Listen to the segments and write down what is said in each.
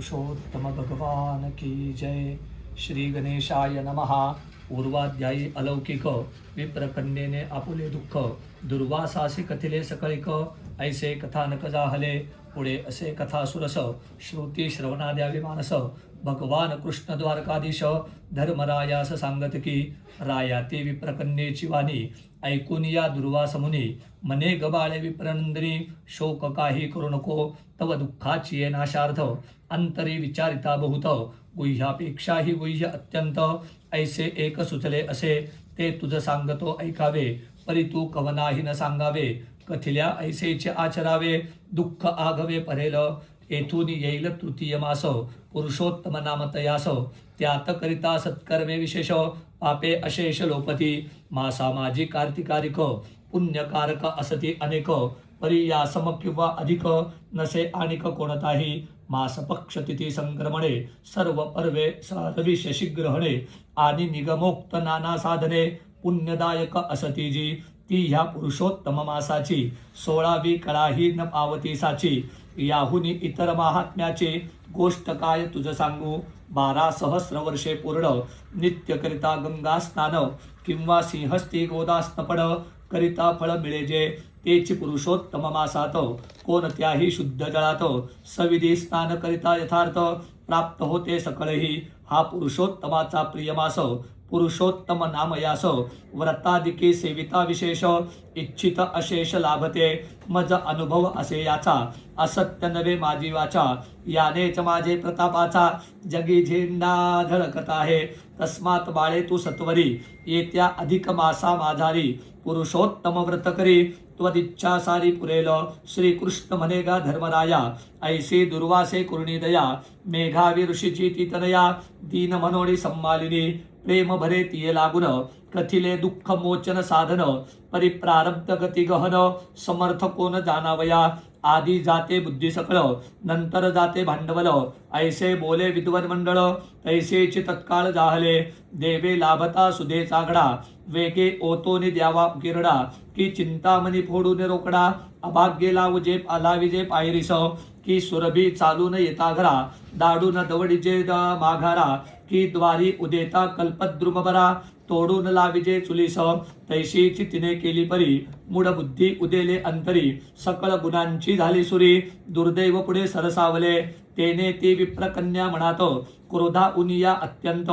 पुरुषोत्तम भगवान की जय. श्री गणेशाय नमः. पूर्वाध्यायी अलौकिक. विप्रकन्येने आपुले दुःख दुर्वासासी कथिले सकळिक. ऐसे कथानक जाहले पुढे असे कथा सुरस. श्रुती श्रवणाद्यावी मानस. भगवान कृष्ण द्वारकाधीश धर्मरायास सांगत की राया ती विप्रकन्येची वाणी ऐकून या दुर्वास मुनी. मने गबाळे विप्रनंदिनी शोक काही करू नको. तव दुःखाची ये नाशार्थ अंतरी विचारिता बहुत. गुह्यापेक्षाही गुह्य अत्यंत ऐसे एक सुचले असे ते तुझ सांगतो ऐकावे. परी तू कवनाही न सांगावे. कथिल्या ऐसेचे आचरावे. दुःख आघवे परेल येथून येईल तृतीय मास. पुरुषोत्तम नाम तयास त्यात करिता सत्कर्मे विशेष. पापे अशेष लोपती मासा माझी कार्तिकारिक. पुण्यकारक असती अनेक परी या सम किंवा अधिक. नसे आणिक कोणताही मास पक्ष तिथी संक्रमणे. सर्व पर्वे साधविष ग्रहणे आणि निगमोक्त नाना साधने. पुण्यदायक असती जी ती ह्या पुरुषोत्तम मासाची. 16वी कळाही न पावती साची. याहुनी इतर महात्म्याची गोष्ट काय तुझ सांगू. 12 सहस्र वर्षे पूर्ण नित्य करिता गंगा स्नान किंवा सिंहस्थी गोदास्तपड करिता फळ मिळे जे तेची पुरुषोत्तम मासात. कोणत्याही शुद्ध जळात सविधी स्नान करिता यथार्थ प्राप्त होते सकळही. हा पुरुषोत्तमाचा प्रिय मास. पुरुषोत्तम नाम यास व्रतादिके सेविता विशेष. इच्छित अशेष लाभते मज अनुभव असे याचा. असत्य नवे माझी वाचा यानेच माझे प्रतापाचा. जगी झेंडा धडकत आहे तस्मात बाळे तू सत्वरी. येत्या अधिक मासा माझारी पुरुषोत्तम व्रत करी. त्वदिच्छा सारी पुरेल श्रीकृष्ण म्हणेगा धर्मराया. ऐसे दुर्वासे कुर्णी दया मेघावी ऋषीची ती तनया. दीन मनोडी संमालिनी प्रेम भरे तिये लागून. कथिले दुःख मोचन साधन परिप्रारब्ध गती गहन. समर्थ कोण जाणावया आधी जाते बुद्धी सकळ नंतर जाते भांडवल. ऐसे बोले विद्वन मंडळ ऐसेची तत्काळ जाहले. देवे लाभता सुधे चागडा वेगे ओतोनी द्यावा किरडा. की चिंतामणी फोडून रोकडा अभाग्य लावजे आलाविजे पायरीस. की सुरभी चालून येता घरा दाडून दवडीजे माघारा. की द्वारी उदेता कल्पद्रुम बरा तोडून लाविजे चुलीस. तैशीची तिने केली परी मूढ बुद्धी उदेले अंतरी. सकळ गुणांची झाली सुरी दुर्दैव पुढे सरसावले. तेने ती विप्रकन्या म्हणात क्रोधा उनिया अत्यंत.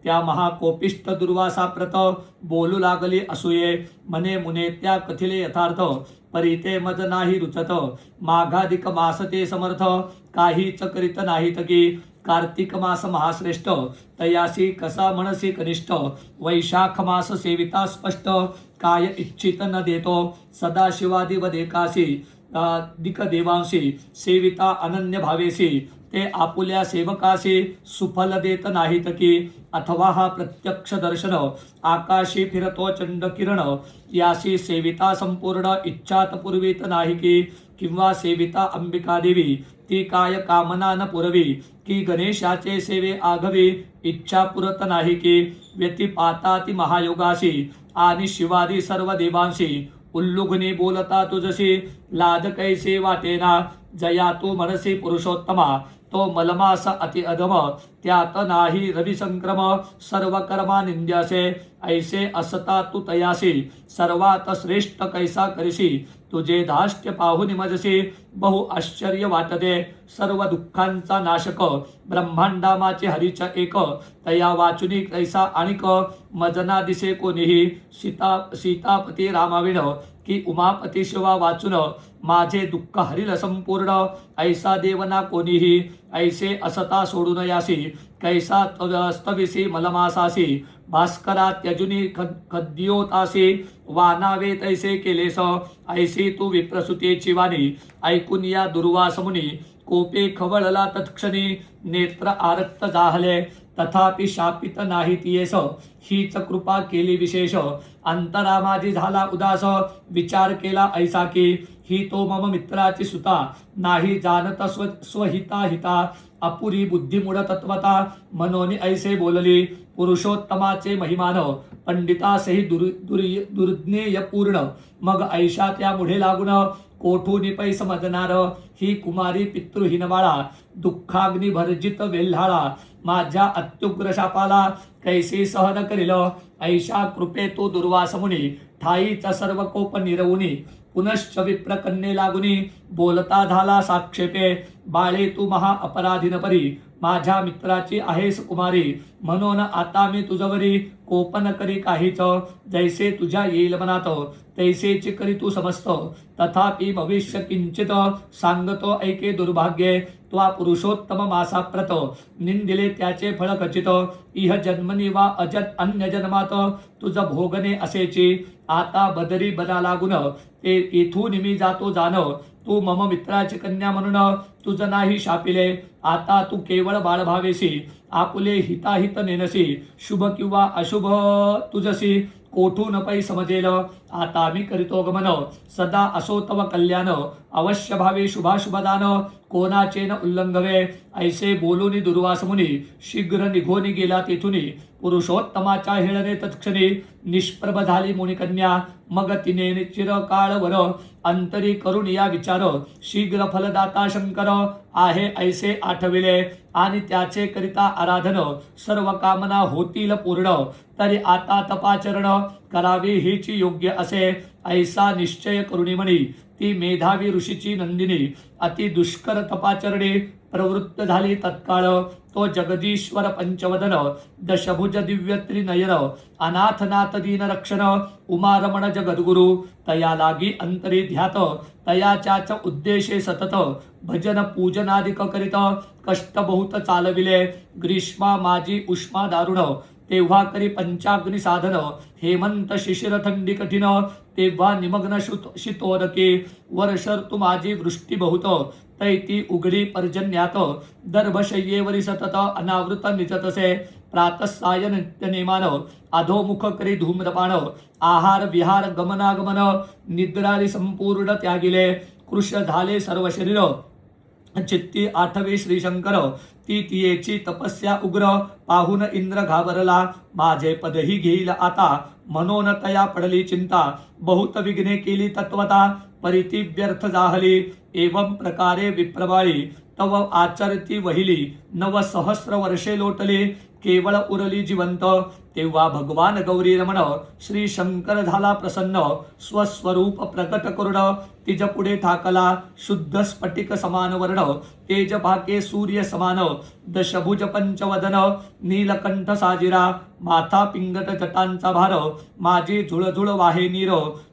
त्या महाकोपिष्ट दुर्वासा प्रत बोलू लागली असूये. मने मुने त्या कथिले यथार्थ परी ते मज नाही रुचत. माघाधिक मास ते समर्थ काहीच करीत नाहीत की. कार्तिक मास महाश्रेष्ठ तयासी कसा मनसी कनिष्ठ. वैशाख मास सेविता स्पष्ट काय इच्छित न देतो. सदाशिवादी व देकासी दिक देवांशी सेविता अनन्य भावेसी. ते आपुल्या सेवकाशी सुफल देत नाहीत की. अथवा हा प्रत्यक्ष दर्शन आकाशी फिरतो चंड किरण. यासी सेविता संपूर्ण इच्छात पुरवीत नाही की. किंवा सेविता अंबिका देवी ती काय कामना न पुरवी. की गणेशाचे सेवे आघवी इच्छा पुरत नाही की. व्यतिपाता ती महायोगाशी आणि शिवादी सर्व देवांशी. उल्लुघनी बोलता तुझशी लाज कैसे वाटेना. जया तू मनसी पुरुषोत्तमा तो मलमास अति अधम. त्यात नाही रवी संक्रम सर्व कर्मा निंद्यासे. ऐसे असता तू तयासी सर्वात श्रेष्ठ कैसा करशी. तुझे धाष्ट्य पाहुनी मजसी बहु आश्चर्य वाटते. सर्व दुःखांचा नाशक ब्रह्मांडामाचे हरीच एक. तया वाचुनी कैसा आणिक मजना दिसे कोणीही. सीतापती रामाविण की उमापती शिवा वाचून माझे दुःख हरिल संपूर्ण. ऐसा देवना कोणीही ऐसे असता सोडून यासी. कैसा स्तविसी मलमासासी भास्करा त्यजुनी खद्योतासी. वानावे तैसे केलेस ऐसी तू विप्रसुतेची वाणी. ऐकून या दुर्वास मुनी कोपे खवळला तत्क्षणी. नेत्र आरक्त जाहले तथापि शापित नाही तियेस. हीच कृपा केली विशेष. अंतरा माझी झाला उदास विचार केला ऐसा की. ही तो मम मित्राची सुता नाही जाणत स्वहिता हिता. अपुरी बुद्धिमूढ तत्वता मनोनी ऐसे बोलली. पुरुषोत्तमाचे महिमान पंडितासही दुर्ज्ञेय पूर्ण. मग ऐशा त्या मुढे लागून कोठून पैस मजनार. ही कुमारी पितृहीन बाळा दुःखाग्नी भर्जित वेल्हाळा माझ्या अत्युग्र शापाला कैसे सहन करील ऐशा कृपे तो दुर्वास मुनी ठाईचा सर्व कोप निरवुनी पुनश्च विप्रकन्ये लागुनी बोलता झाला साक्षेपे बाळे तू महा अपराधीन परी माझ्या मित्राची आहेस कुमारी म्हणून आता मी तुझवरी कोपन करी काहीच जैसे तुझ्या येईल मनात तैसेची करी तू समस्त तथापि भविष्य किंचित सांगतो ऐके दुर्भाग्ये त्वा पुरुषोत्तम मासाप्रत निंदिले त्याचे फळ खचित इह जन्मनी वा अजत अन्य जन्मात तुझ भोगणे असेची आता बदरी बना लागून ते येथून मी जातो जाण तू मम मित्राची कन्या म्हणून तुझ नाही शापिले आता तू केवळ बाळ भावेसी आपुले हिताहित नेनसी शुभ किंवा अशुभ तुझसी कोठून पै समजेल आता मी करीतो गमन सदा असो तव कल्याण अवश्य भावे शुभाशुभदान कोणाचे न उल्लंघवे ऐसे बोलूनी दुर्वास मुनी शीघ्र निघोनी गेला तेथुनी पुरुषोत्तमाच्या हेळणे तत्क्षणी निष्प्रभ झाली मुनिकन्या मग तिने चिरकाळवर अंतरी करून या विचार शीघ्र फलदाता शंकर आहे ऐसे आठविले आणि त्याचे करिता आराधन सर्व कामना होतील पूर्ण तरी आता तपाचरण करावी हीच योग्य असे ऐसा निश्चय करुणी म्हणी ती मेधावी ऋषीची नंदिनी अति दुष्कर तपाचरणे प्रवृत्त झाली तत्काळ तो जगदीश्वर पंचवदन दशभुज दिव्य त्रिनयन अनाथनाथ दीन रक्षण उमारमण जगद्गुरु तया लागी अंतरी ध्यात तयाच्याच उद्देशे सतत भजन पूजनादिक करीत कष्ट बहुत चालविले ग्रीष्मा माझी उष्मा दारुण तेव्हा करी पंचाग्नी साधन हेमंत शिशिर थंडी कठीण तेव्हा निमग्न शीतोदके वर्ष तू माझी वृष्टी बहुत तैती उघडी पर्जन्यात दर्भशय्येवरी सतत अनावृत निजतसे प्रातःसाय नित्यनेमान अधोमुख करी धूम्रपान आहार विहार गमनागमन निद्रारी संपूर्ण त्यागिले कृश झाले सर्व शरीर चित्ती आठवे श्रीशंकर ती तियेची तपस्या उग्र पाहून इंद्र घाबरला माझे पदही घेईल आता मनोन तया पडली चिंता बहुत विघ्ने केली तत्वता परिती व्यर्थ जाहली एवं प्रकारे विप्रबाळी तव आचरती वहिली नव सहस्र वर्षे लोटली केवळ उरली जिवंत तेव्हा भगवान गौरी रमण श्री शंकर झाला प्रसन्न स्वस्वरूप प्रकट करुण तिज पुढे ठाकला शुद्ध स्फटिक समान वर्ण तेज भाके सूर्य समान दशभुज पंचवदन नीलकंठ साजिरा माथा पिंगट जटांचा भार माझी झुळझुळ वाहे नीर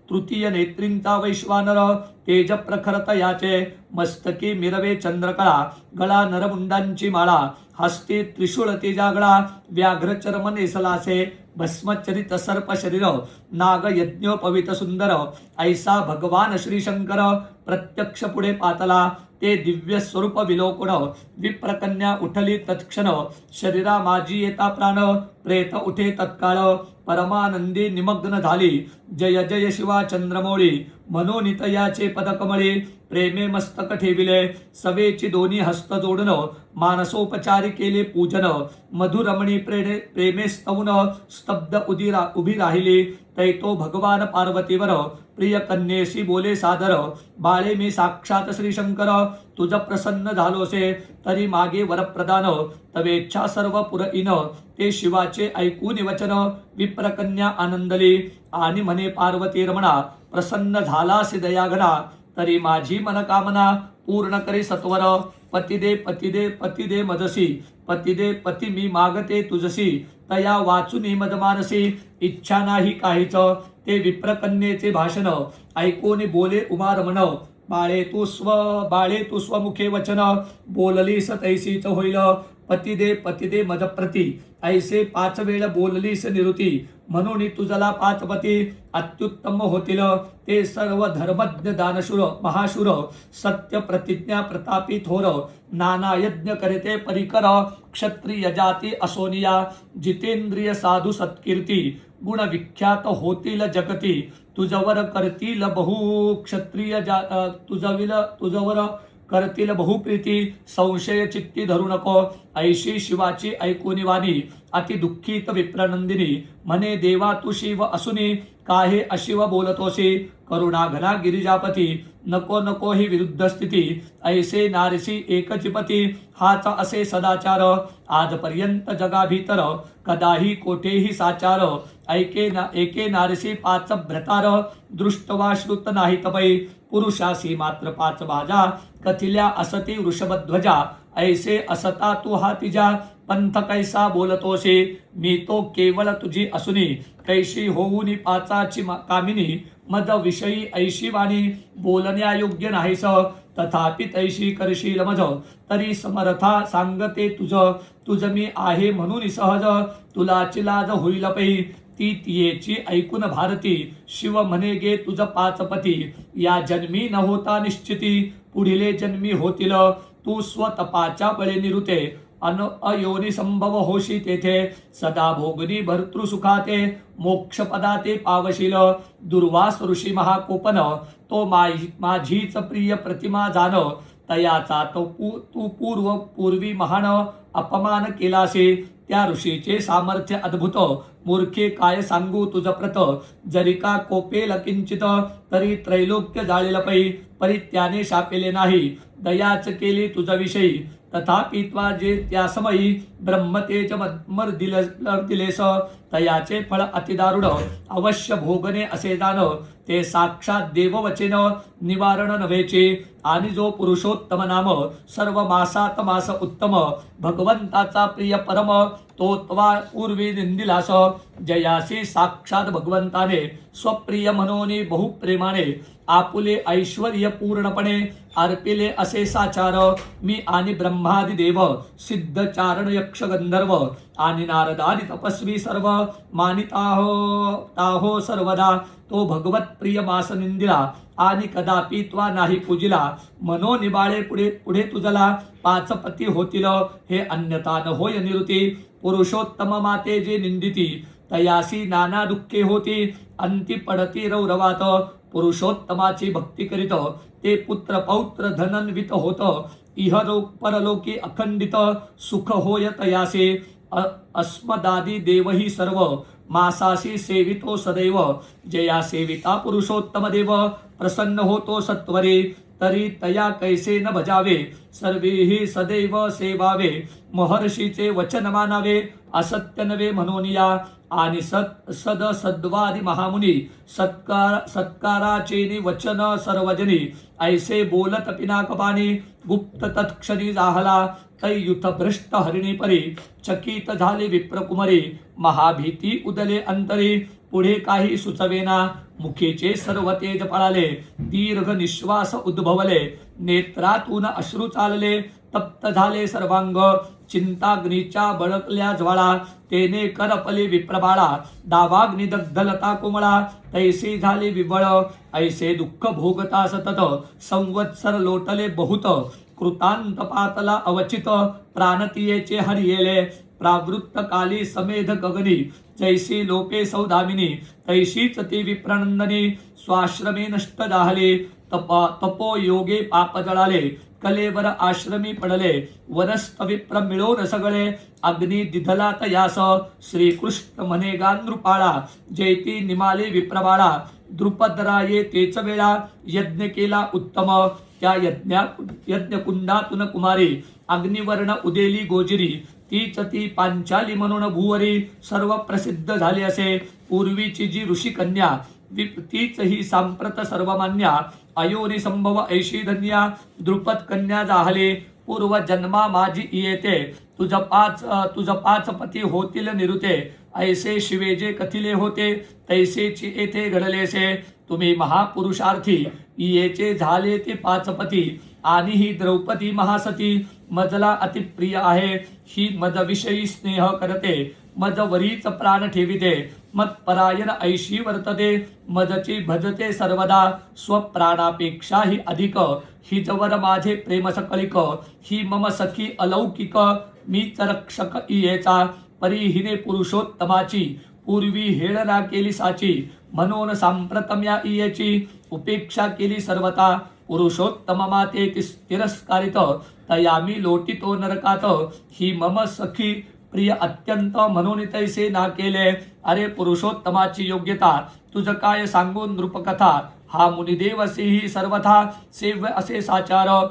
तृतीय नेत्रींचा वैश्वानर तेज प्रखरत याचे मस्तकी मिरवे चंद्रकळा गळा नरमुंडांची माळा हस्ते त्रिशूळ तेजागळा व्याघ्र चर्म नेसलासे भस्मचरित सर्प शरीर नाग यज्ञोपवित सुंदर ऐसा भगवान श्री शंकर प्रत्यक्ष पुढे पातला ते दिव्य स्वरूप विलोकण विप्रकन्या उठली तत्क्षण शरीरा माझी येता प्राण प्रेत उठे तत्काळ परमानंदी निमग्न झाली जय जय शिवा चंद्रमौळी मनोनितयाचे पदकमळे प्रेमे मस्तक ठेविले सवेची दोन्ही हस्त जोडून मानसोपचारी केले पूजन मधुरमणी प्रेमे स्तवन स्तब्ध उभी राहिली तैतो भगवान पार्वतीवर प्रिय कन्येशी बोले सादर बाळे मी साक्षात श्री शंकर तुझ प्रसन्न झालोसे तरी मागे वरप्रदान तवेच्छा सर्व पुरईन ते शिवाचे ऐकून वचन विप्रकन्या आनंदली आणि म्हणे पार्वती रमणा प्रसन्न झालासी दयाघना तरी माझी मनकामना पूर्ण करी सत्वर पतिदे पतिदे पतिदे मजसी पतिदे पती मी मागते तुझसी तया वाचुनी मदमानसी इच्छा नाही काहीच ते विप्रकन्येचे भाषण ऐकून बोले उमारमण बाळे तू स्वमुखे वचन बोललीस तैसीच होईल पतिदे मदप्रती ऐसे 5 वेळ बोललीस निरुती म्हणून तुझला 5 पती अत्युत्तम होतील ते सर्व धर्मज्ञ दानशूर महाशूर सत्य प्रतिज्ञा प्रतापी थोर नाना यज्ञ करते परिकर क्षत्रिय जाती असोनिया जितेंद्रिय साधू सत्कीर्ती गुण विख्यात होतील जगती तुझवर करतील बहु क्षत्रिय तुझवर करतील बहुप्रीती संशय चित्ती धरू नको ऐशी शिवाची ऐकुनी वाणी अति दुःखित विप्रनंदिनी म्हणे देवा तू शिव असुनी काहे अशिव बोलतोसी करुणा घना गिरिजापती नको नको ही विरुद्ध स्थिती ऐसे नारसी एकचिपती हाच असे सदाचार आजपर्यंत जगाभीतर कदाही कोठेही साचार एके नारसी पाच भ्रतार दृष्टवा श्रुत नाही तपै पुरुषासी मात्र पाच बाजा कथिल्या असती वृषभध्वजा ऐसे असता तू हा तिजा पंथ कैसा बोलतोसे मी तो केवळ तुझी असुनी कैशी होऊनी पाचाची कामिनी मद विषयी ऐशी वाणी बोलण्यायोग्य नाहीस तथापि तैशी करशील मज तरी समर्था सांगते तुझ मी आहे म्हणून सहज तुलाची लाज होईल पै ती तियेची ऐकून भारती शिव म्हणे गे तुझ पाचपती या जन्मी न होता निश्चिती पुढिले जन्मी होतील तू स्वतपाच्या बळे निरुते अयोनी संभव होशी तेथे सदा भोगनी भर्तृसुखाते मोक्ष पदाते पावशील दुर्वास ऋषी महाकोपन तो माझीच प्रिय प्रतिमा जाण तयाचा तो तू पूर्वी महान अपमान केलासे त्या ऋषीचे सामर्थ्य अद्भुत मूर्खे काय सांगू तुझ प्रत जरी का कोपेल किंचित तरी त्रैलोक्य जाळेल पै परित्याने शापेले नाही दयाच केली तुझा विषयी तथापि त्वा जे त्या समयी ब्रह्मतेज मर दिलेस तयाचे फळ अतिदारुण अवश्य भोगणे असे जाण ते साक्षात देववचेन निवारण नव्हेचे आणि जो पुरुषोत्तम नाम सर्व मासात मास उत्तम भगवंताचा प्रिय परम तो त्वा पूर्वी निंदिलास जयासी साक्षात भगवंताने स्वप्रिय मनोनी बहुप्रेमाने आपुले ऐश्वर्य पूर्णपणे अर्पिले असे साचार मी आणि ब्रह्मादि देव सिद्ध चारण यक्ष गंधर्व आणि नारदादि तपस्वी सर्व मानिताहो सर्वदा तो भगवत प्रिय मास निंदिला आणि कदापि त्वा नाही पूजिला मनोनिबाळे पुढे तुझला पाचपती होतील हे अन्यथा न होय निरुती पुरुषोत्तम माते जे निंदिती तयासी नाना दुःखे होती अंती पडती रौरवात पुरुषोत्तमाची भक्ती करीत ते पुत्र पौत्र धनन्वित होत इहलोक परलोकी अखंडित सुख होय तयासे अस्मदादी देवही सर्व मासासी सेवितो सदैव जया सेविता पुरुषोत्तम देव प्रसन्न होतो सत्वरे तरी तया कैसे न भजावे सर्वेही सदैव सेवावे महर्षीचे वचन मानावे असत्य नवे म्हणूनिया आणि सद्वादी महामुनी सत्काराचे वचन सर्वजनी ऐसे बोलत पिनाकपाने गुप्त तत्क्षणी जाहला तैयुथ भ्रष्ट हरिणी परी चकित झाले विप्रकुमारी महाभीती उदले अंतरी पुढे काही सुचवेना मुखेचे सर्व तेज पळाले दीर्घ निश्वास उद्भवले नेत्रातून अश्रू चालले तप्त झाले सर्वांग चिंताग्नीच्या बळकल्या ज्वाळा तेने करपले विप्रबाळा दावाग्नी दग्धलता कोमळा तैसे झाले विबळ ऐसे दुःख भोगता सतत संवत्सर लोटले बहुत कृतांत पातला अवचित प्राणतीयेचे हरियेले प्रावृत्त काली समेध गगनी जैसी लोके सौदामिनी तैशीच ती विप्रनंदनी स्वाश्रमे नष्ट जाहले तपो योगे पाप जळाले कलेवर आश्रमी पडले वनस्थ विप्र मिळवून सगळे अग्नी दिधला तयास श्रीकृष्ण म्हणे गानृपाळा जैती निमाले विप्रबाळा द्रुपदराये तेच वेळा यज्ञ केला उत्तम त्या यज्ञकुंडातून कुमारी अग्निवर्ण उदेली गोजिरी तीच ती पांचाली म्हणून भुवरी सर्व प्रसिद्ध झाले असे पूर्वीची जी ऋषी कन्या तीच ही सांप्रत सर्वमान्या अयोनी संभव ऐशी धन्या द्रुपद कन्या जाहले पूर्व जन्मा माझी येते तुझ पाच पती होतील निरुते ऐसे शिवेजे कथिले होते तैसेची येथे घडलेसे तुम्ही महापुरुषार्थी येचे झाले ते पाचपती आणि ही द्रौपदी महासती मजला अतिप्रिय आहे ही मज विषयी स्नेह करते मज वरीच प्राण ठेविते मत्परायण ऐशी वर्तते मजची भजते सर्वदा स्वप्राणापेक्षाही अधिक ही जवर माझे प्रेम सकलिक ही मम सखी अलौकिक मीच रक्षक इयेचा परिहिने पुरुषोत्तमाची पूर्वी हेळना केली साची म्हणून सांप्रतम या इयेची उपेक्षा केली सर्वता पुरुषोत्तम माते तिरस्कारित तयामी लोटितो नरकात ही मम सखी प्रिय अत्यंत म्हणून तैसे ना केले. अरे पुरुषोत्तमाची योग्यता तुझ काय सांगून नृपकथा. हा मुनिदेव असेही सर्वथा सेव्य असे साचार.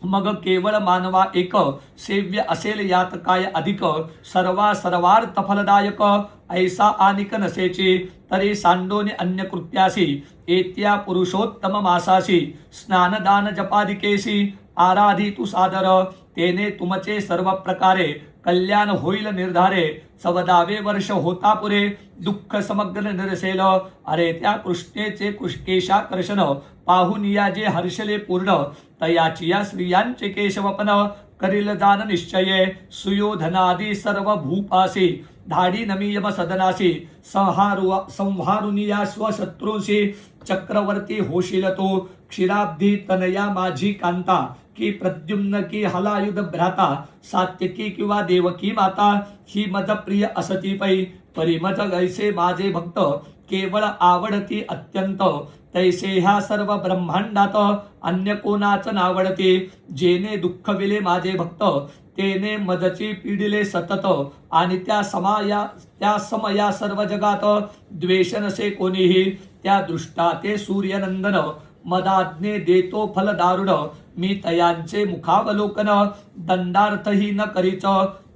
मग केवळ मानवा एक सेव्य असेल यात काय अधिक. सर्वार्थ फलदायक ऐसा आनिक नसेची. तरी सांडोने अन्य कृत्यासी एत्या पुरुषोत्तम मासासी. स्नानदान जपादिकेसी आराधी तू सादर. तेने तुमचे सर्व प्रकारे कल्याण होईल निर्धारे. 14वे वर्ष होता पुरे दुःख समग्र निरसेल. अरे त्या कृष्णेचे केशाकर्षण पाहून या जे हर्षले पूर्ण. तयाची या स्त्रियांचे केशवपन करील जान निश्चये. सुयोधनादी सर्व भूपासी धाडी नमीयम सदनासी. संहारुनिया स्वशत्रूंशी चक्रवर्ती होशील तो. क्षीराब्धी तनया माझी कांता की प्रद्युम्न की हलायुध भ्राता. सात्यकी किंवा देवकी माता ही मज प्रिय असती पै. परिमज ऐसे माझे भक्त केवळ आवडती अत्यंत. तैसे ह्या सर्व ब्रह्मांडात अन्य कोणाच नावडते. जेने दुःख विले माझे भक्त तेने मजची पीडिले सतत. आणि त्या समया सर्व जगात द्वेष नसे कोणीही. त्या दृष्टा ते सूर्यनंदन मदाज्ञे देतो फल दारुण. मी तयांचे मुखावलोकन दंडार्थही न करीच.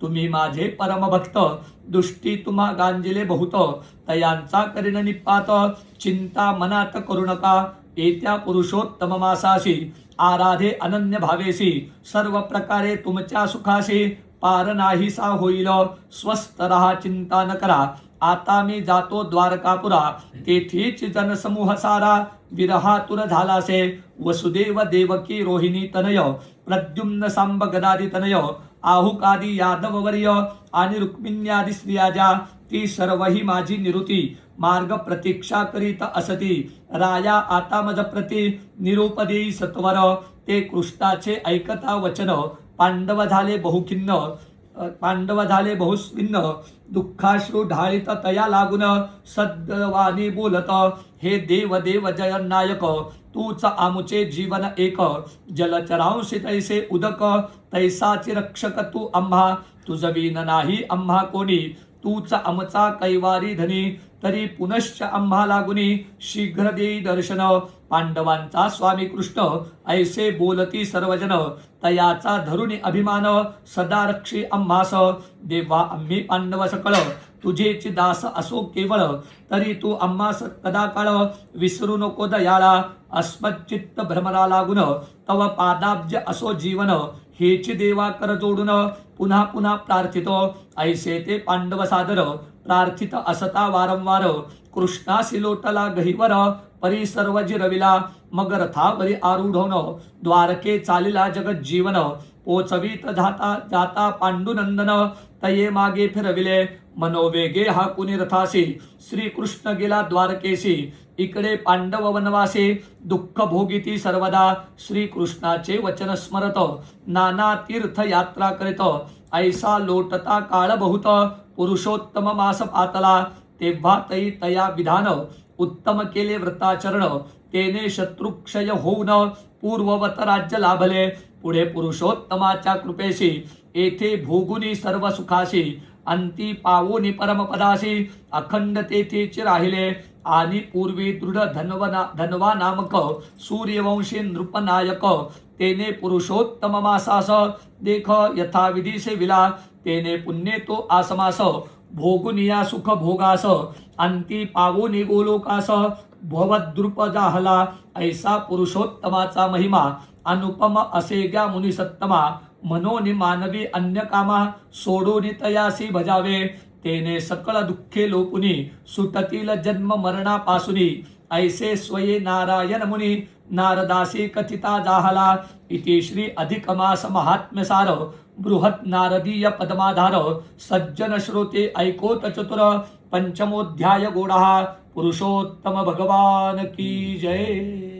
तुम्ही माझे परमभक्त दृष्टी तुम्हा गांजिले बहुत. तयांचा करीन निपात चिंता मनात करू नका. येत्या पुरुषोत्तम मासासी आराधे अनन्य भावेसी. सर्व प्रकारे तुमच्या सुखाशी पार नाहीसा होईल. स्वस्थ रहा चिंता न करा. आता मी जातो द्वारकापुरा. तेथीच जनसमूह सारा विरहातुर झालासे. वसुदेव देवकी रोहिणी तनय प्रद्युम्न सांब गदादी तनय. आहुकादी यादववर्य आणि रुक्मिण्यादी स्त्रिया ज्या ती सर्वही माझी निरुती मार्ग प्रतीक्षा करीत असती. राया आता मज प्रती निरूप देई सत्वर. ते कृष्णाचे ऐकता वचन पांडव झाले बहुस्विन्न. दुःखाश्रू ढाळीत तया लागून सद्वानी बोलत. हे देव देव जयनायक तूच आमुचे जीवन एक. जलचरांशी तैसे उदक तैसाची रक्षक तू आम्हा. तुझवीन नाही आम्हा कोणी. तूच आमचा कैवारी धनी. तरी पुनश्च आम्हा लागुनी शीघ्र देई दर्शन. पांडवांचा स्वामी कृष्ण ऐसे बोलती सर्वजन. तयाचा धरुणी अभिमान सदा रक्षी आम्हास. देवा आम्ही पांडव सकळ तुझेची दास असो केवळ. तरी तू आम्हास कदा काळ विसरू नको दयाळा. अस्मच्चित्त भ्रमरा लागून तव पादाब्ज असो जीवन. हेची देवा कर जोडून पुन्हा पुन्हा प्रार्थितो. ऐसे ते पांडव सादर प्रार्थित असता वारंवार. कृष्णासी लोटला गहिवर परी सर्व जिरविला. मग रथावरी आरूढ द्वारके चालिला जगत जीवन. पोचवीत जाता पांडुनंदन तये मागे फिरविले. मनोवेगे हा कुणी रथासी श्रीकृष्ण गेला द्वारकेसी. इकडे पांडव वनवासी दुःख भोगिती सर्वदा. श्रीकृष्णाचे वचन स्मरत नाना तीर्थ यात्रा करीत. ऐसा लोटता काळ बहुत पुरुषोत्तम मास पातला. तेव्हा तई तया विधान उत्तम केले व्रताचरण. तेने शत्रुक्षय होऊन पूर्ववत राज्य लाभले. पुढे पुरुषोत्तमाच्या कृपेशी येथे भोगुनी सर्व सुखाशी. अंती पावोनी परमपदासी अखंड तेथेच राहिले. आणि पूर्वी दृढ धनवा नामक सूर्यवंशी नृपनायक. तेने पुरुषोत्तम मासास देख यथाविधी सेविला. तेने पुण्ये तो आसमास भोगुनिया सुख भोगास. अंती पावोनी गोलोकास भवद्रुप जाहला. ऐसा पुरुषोत्तमाचा महिमा अनुपम असे ग्या मुनी सत्तमा. मनोनी मानवी अन्य कामा सोडोनी तयासी भजावे. तेने सकळ दुःखे लोपुनी सुटतील जन्म मरणापासुनी. ऐसे स्वये नारायण मुनी नारदासी कथिता जाहला. इति श्री अधिक मास महात्म्यसार बृहत नारदीय पद्माधार. सज्जन श्रोते ऐकोत चतुर पंचमोध्याय गोडा. पुरुषोत्तम भगवान की जय.